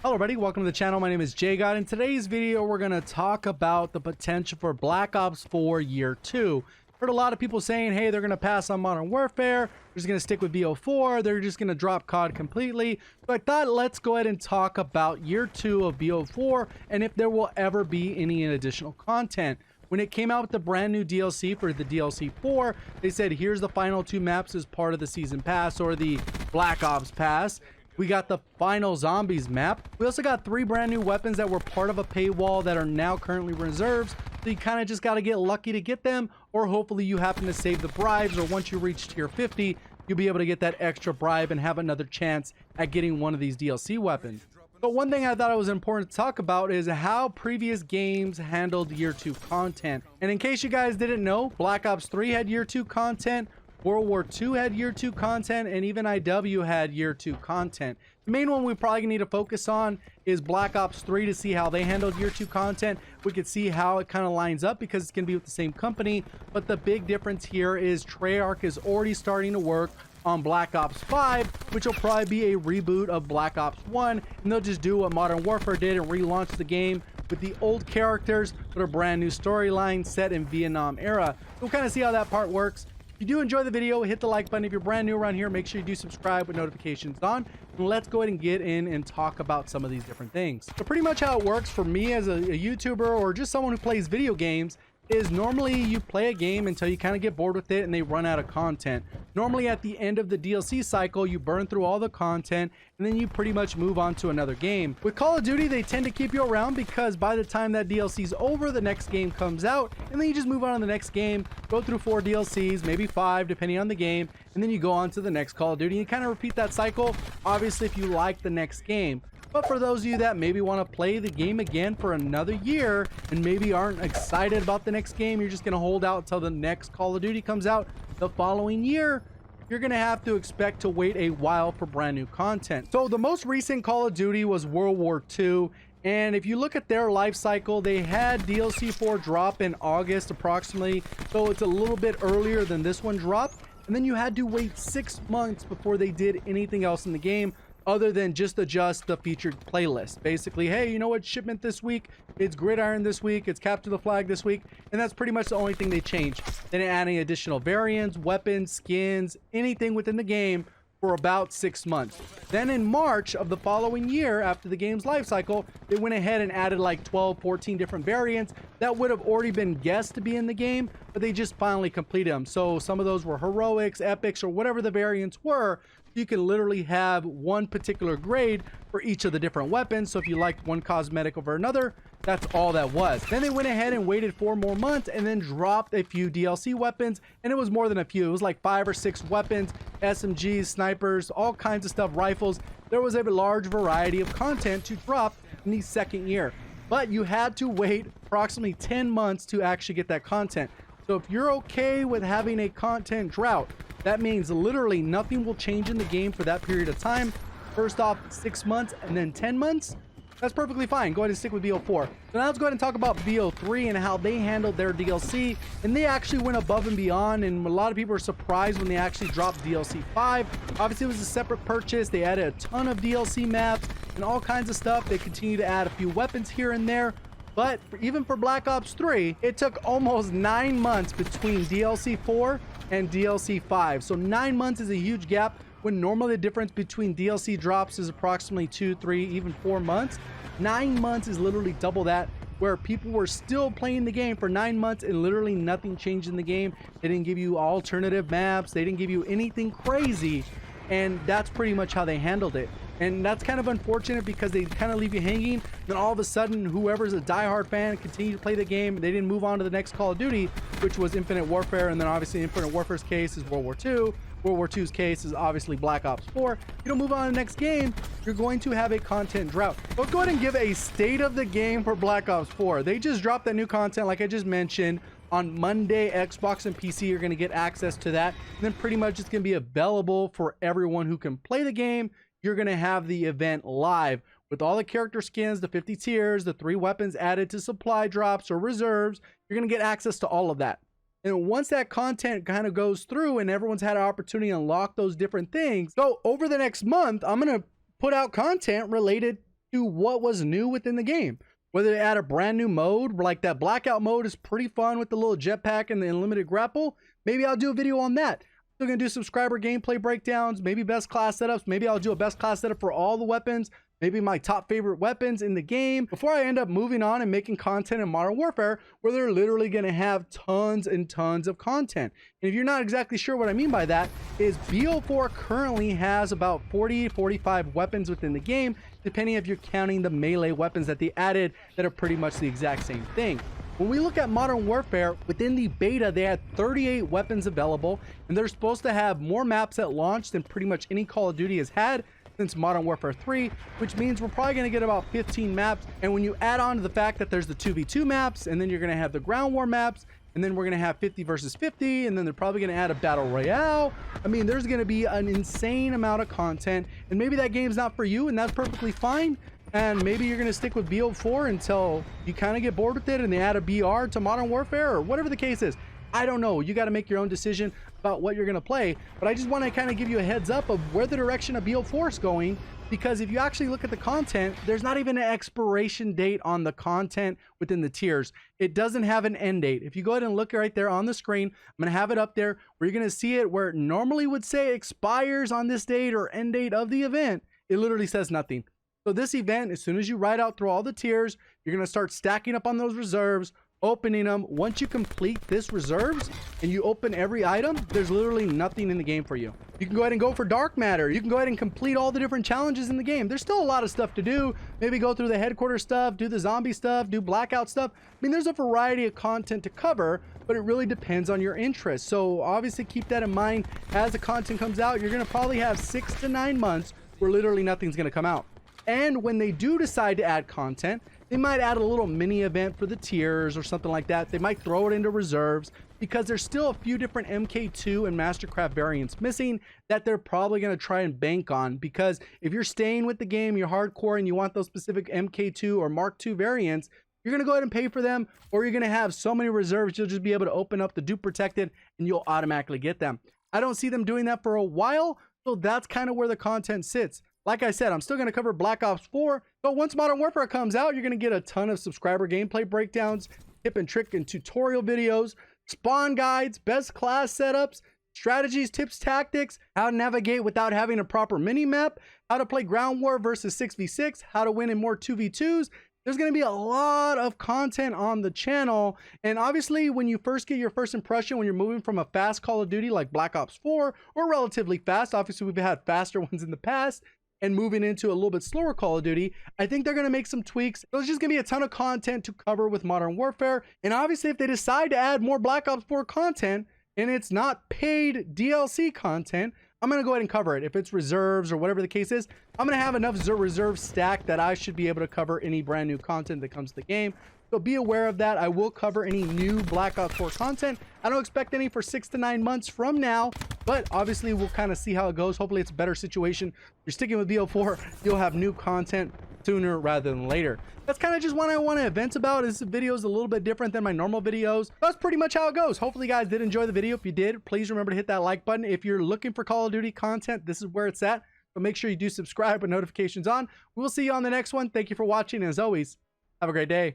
Hello everybody, welcome to the channel. My name is JGOD. In today's video, we're going to talk about the potential for Black Ops 4 Year 2. Heard a lot of people saying, hey, they're going to pass on Modern Warfare, they're just going to stick with BO4, they're just going to drop CoD completely. So I thought let's go ahead and talk about Year 2 of BO4 and if there will ever be any additional content. When it came out with the brand new DLC for the DLC 4, they said here's the final 2 maps as part of the Season Pass or the Black Ops Pass. We got the final Zombies map. We also got 3 brand new weapons that were part of a paywall that are now currently reserves. So you kind of just got to get lucky to get them, or hopefully you happen to save the bribes, or once you reach tier 50, you'll be able to get that extra bribe and have another chance at getting one of these DLC weapons. But one thing I thought it was important to talk about is how previous games handled Year 2 content. And in case you guys didn't know, Black Ops 3 had Year 2 content, World War II had Year 2 content, and even IW had Year 2 content. The main one we probably need to focus on is Black Ops 3 to see how they handled Year 2 content. We could see how it kind of lines up because it's going to be with the same company. But the big difference here is Treyarch is already starting to work on Black Ops 5, which will probably be a reboot of Black Ops 1. And they'll just do what Modern Warfare did and relaunch the game with the old characters with a brand new storyline set in Vietnam era. We'll kind of see how that part works. If you do enjoy the video, hit the like button. If you're brand new around here, make sure you do subscribe with notifications on. And let's go ahead and get in and talk about some of these different things. So pretty much how it works for me as a YouTuber or just someone who plays video games is normally you play a game until you kind of get bored with it and they run out of content. Normally at the end of the DLC cycle, you burn through all the content and then you pretty much move on to another game. With Call of Duty, they tend to keep you around because by the time that DLC is over, the next game comes out and then you just move on to the next game, go through 4 DLCs, maybe 5 depending on the game, and then you go on to the next Call of Duty. You kind of repeat that cycle, obviously if you like the next game. But for those of you that maybe want to play the game again for another year and maybe aren't excited about the next game, you're just going to hold out until the next Call of Duty comes out the following year, you're going to have to expect to wait a while for brand new content. So the most recent Call of Duty was World War II. And if you look at their life cycle, they had DLC 4 drop in August approximately. So it's a little bit earlier than this one dropped. And then you had to wait 6 months before they did anything else in the game, other than just adjust the featured playlist. Basically, hey, you know what, shipment this week, it's Gridiron this week, it's Capture the Flag this week, and that's pretty much the only thing they changed. They didn't add any additional variants, weapons, skins, anything within the game for about 6 months. Then in March of the following year, after the game's life cycle, they went ahead and added like 12, 14 different variants that would have already been guessed to be in the game, but they just finally completed them. So some of those were heroics, epics, or whatever the variants were. You can literally have one particular grade for each of the different weapons. So if you liked one cosmetic over another, that's all that was. Then they went ahead and waited 4 more months and then dropped a few DLC weapons. And it was more than a few. It was like 5 or 6 weapons, SMGs, snipers, all kinds of stuff, rifles. There was a large variety of content to drop in the second year. But you had to wait approximately 10 months to actually get that content. So if you're okay with having a content drought, that means literally nothing will change in the game for that period of time. First off, 6 months and then 10 months. That's perfectly fine. Go ahead and stick with BO4. So now let's go ahead and talk about BO3 and how they handled their DLC. And they actually went above and beyond. And a lot of people are surprised when they actually dropped DLC 5. Obviously, it was a separate purchase. They added a ton of DLC maps and all kinds of stuff. They continue to add a few weapons here and there. But even for Black Ops 3, it took almost 9 months between DLC 4 and DLC 5. So 9 months is a huge gap when normally the difference between DLC drops is approximately 2, 3, even 4 months. 9 months is literally double that, where people were still playing the game for 9 months and literally nothing changed in the game. They didn't give you alternative maps. They didn't give you anything crazy. And that's pretty much how they handled it. And that's kind of unfortunate because they kind of leave you hanging. Then all of a sudden, whoever's a diehard fan continue to play the game. They didn't move on to the next Call of Duty, which was Infinite Warfare. And then obviously Infinite Warfare's case is World War II. World War II's case is obviously Black Ops 4. You don't move on to the next game, you're going to have a content drought. Let's go ahead and give a state of the game for Black Ops 4. They just dropped that new content, like I just mentioned. On Monday, Xbox and PC are going to get access to that. And then pretty much it's going to be available for everyone who can play the game. You're going to have the event live with all the character skins, the 50 tiers, the 3 weapons added to supply drops or reserves. You're going to get access to all of that. And once that content kind of goes through and everyone's had an opportunity to unlock those different things, so over the next month, I'm going to put out content related to what was new within the game. Whether they add a brand new mode, like that blackout mode is pretty fun with the little jetpack and the unlimited grapple. Maybe I'll do a video on that. Still gonna do subscriber gameplay breakdowns, maybe best class setups. Maybe I'll do a best class setup for all the weapons, maybe my top favorite weapons in the game, before I end up moving on and making content in Modern Warfare, where they're literally gonna have tons and tons of content. And if you're not exactly sure what I mean by that, is BO4 currently has about 40, 45 weapons within the game, depending if you're counting the melee weapons that they added that are pretty much the exact same thing. When we look at Modern Warfare, within the beta, they had 38 weapons available, and they're supposed to have more maps at launch than pretty much any Call of Duty has had since Modern Warfare 3, which means we're probably going to get about 15 maps. And when you add on to the fact that there's the 2v2 maps, and then you're going to have the ground war maps, and then we're going to have 50 versus 50, and then they're probably going to add a battle royale. I mean, there's going to be an insane amount of content, and maybe that game's not for you, and that's perfectly fine. And maybe you're going to stick with BO4 until you kind of get bored with it and they add a BR to Modern Warfare, or whatever the case is. I don't know. You got to make your own decision about what you're going to play. But I just want to kind of give you a heads up of where the direction of BO4 is going. Because if you actually look at the content, there's not even an expiration date on the content within the tiers. It doesn't have an end date. If you go ahead and look right there on the screen, I'm going to have it up there where you're going to see it where it normally would say expires on this date or end date of the event. It literally says nothing. So this event, as soon as you ride out through all the tiers, you're going to start stacking up on those reserves, opening them. Once you complete this reserves and you open every item, there's literally nothing in the game for you. You can go ahead and go for dark matter. You can go ahead and complete all the different challenges in the game. There's still a lot of stuff to do. Maybe go through the headquarters stuff, do the zombie stuff, do blackout stuff. I mean, there's a variety of content to cover, but it really depends on your interest. So obviously keep that in mind. As the content comes out, you're going to probably have 6 to 9 months where literally nothing's going to come out. And when they do decide to add content, they might add a little mini event for the tiers or something like that. They might throw it into reserves because there's still a few different MK2 and Mastercraft variants missing that they're probably going to try and bank on. Because if you're staying with the game, you're hardcore and you want those specific MK2 or Mark II variants, you're going to go ahead and pay for them, or you're going to have so many reserves, you'll just be able to open up the dupe protected and you'll automatically get them. I don't see them doing that for a while, so that's kind of where the content sits. Like I said, I'm still going to cover Black Ops 4, but once Modern Warfare comes out, you're going to get a ton of subscriber gameplay breakdowns, tip and trick and tutorial videos, spawn guides, best class setups, strategies, tips, tactics, how to navigate without having a proper mini-map, how to play ground war versus 6v6, how to win in more 2v2s. There's going to be a lot of content on the channel. And obviously, when you first get your first impression, when you're moving from a fast Call of Duty like Black Ops 4, or relatively fast, obviously we've had faster ones in the past, and moving into a little bit slower Call of Duty, I think they're going to make some tweaks. There's just going to be a ton of content to cover with Modern Warfare. And obviously, if they decide to add more Black Ops 4 content, and it's not paid DLC content, I'm going to go ahead and cover it. If it's reserves or whatever the case is, I'm going to have enough reserve stack that I should be able to cover any brand new content that comes to the game. So be aware of that. I will cover any new Black Ops 4 content. I don't expect any for 6 to 9 months from now, but obviously we'll kind of see how it goes. Hopefully it's a better situation. If you're sticking with BO4, you'll have new content sooner rather than later. That's kind of just what I want to vent about. This video is a little bit different than my normal videos. That's pretty much how it goes. Hopefully you guys did enjoy the video. If you did, please remember to hit that like button. If you're looking for Call of Duty content, this is where it's at. So make sure you do subscribe with notifications on. We'll see you on the next one. Thank you for watching. And as always, have a great day.